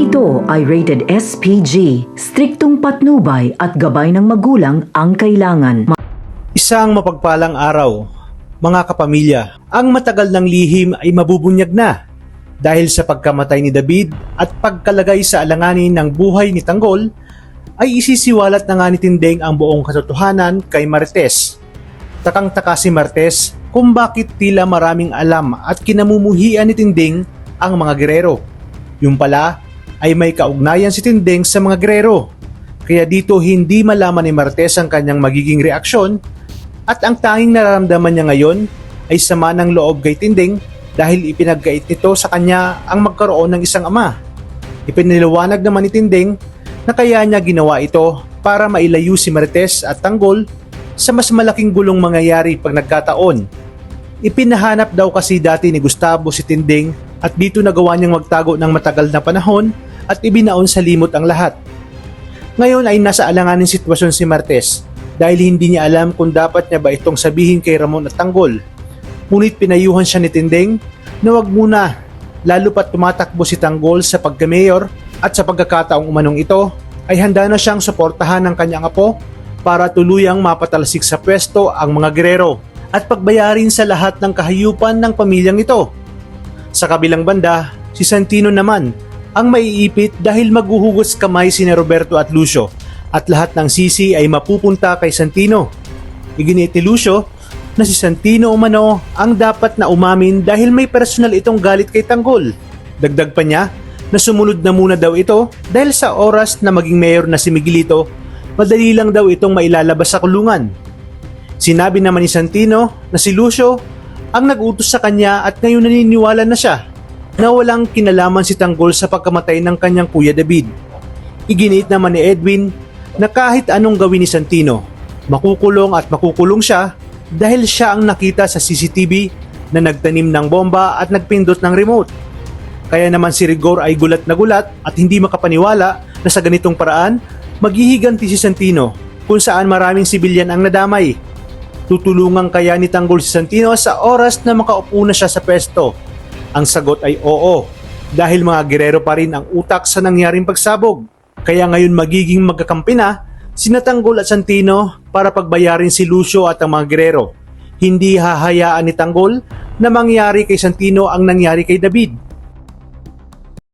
ito ay rated SPG, striktong patnubay at gabay ng magulang ang kailangan. Isang mapagpalang araw, mga kapamilya, ang matagal ng lihim ay mabubunyag na dahil sa pagkamatay ni David at pagkalagay sa alanganin ng buhay ni Tanggol ay isisiwalat na nga ni Tinding ang buong katotohanan kay Marites. Takang-taka si Marites kung bakit tila maraming alam at kinamumuhian ni Tinding ang mga gerero. Yung pala ay may kaugnayan si Tinding sa mga gerero. Kaya dito hindi malaman ni Marites ang kanyang magiging reaksyon at ang tanging nararamdaman niya ngayon ay sama ng loob kay Tinding dahil ipinagkait nito sa kanya ang magkaroon ng isang ama. Ipiniliwanag naman ni Tinding na kaya niya ginawa ito para mailayo si Marites at Tanggol sa mas malaking gulong mangyayari pag nagkataon. Ipinahanap daw kasi dati ni Gustavo si Tinding at dito nagawa niyang magtago ng matagal na panahon at ibinaon sa limot ang lahat. Ngayon ay nasa alanganin sitwasyon si Marites dahil hindi niya alam kung dapat niya ba itong sabihin kay Ramon at Tanggol. Ngunit pinayuhan siya ni Tinding na wag muna, lalo pat tumatakbo si Tanggol sa pagka-mayor at sa pagkakataong umanong ito ay handa na siyang suportahan ng kanyang apo para tuluyang mapatalsik sa pwesto ang mga gerero at pagbayarin sa lahat ng kahayupan ng pamilyang ito. Sa kabilang banda, si Santino naman ang maiipit dahil maghuhugas kamay sina Roberto at Lucio at lahat ng sisi ay mapupunta kay Santino. Iginit ni Lucio na si Santino umano ang dapat na umamin dahil may personal itong galit kay Tanggol. Dagdag pa niya na sumunod na muna daw ito dahil sa oras na maging mayor na si Miguelito, madali lang daw itong mailalabas sa kulungan. Sinabi naman ni Santino na si Lucio ang nag-utos sa kanya at ngayon naniniwala na siya na walang kinalaman si Tanggol sa pagkamatay ng kanyang kuya David. Iginit naman ni Edwin na kahit anong gawin ni Santino, makukulong at makukulong siya dahil siya ang nakita sa CCTV na nagtanim ng bomba at nagpindot ng remote. Kaya naman si Rigor ay gulat na gulat at hindi makapaniwala na sa ganitong paraan maghihiganti si Santino kung saan maraming sibilyan ang nadamay. Tutulungan kaya ni Tanggol si Santino sa oras na makaupo na siya sa pwesto? Ang sagot ay oo, dahil mga gerero pa rin ang utak sa nangyaring pagsabog. Kaya ngayon magiging magkakampi na sina Tanggol at Santino para pagbayarin si Lucio at ang mga gerero. Hindi hahayaan ni Tanggol na mangyari kay Santino ang nangyari kay David.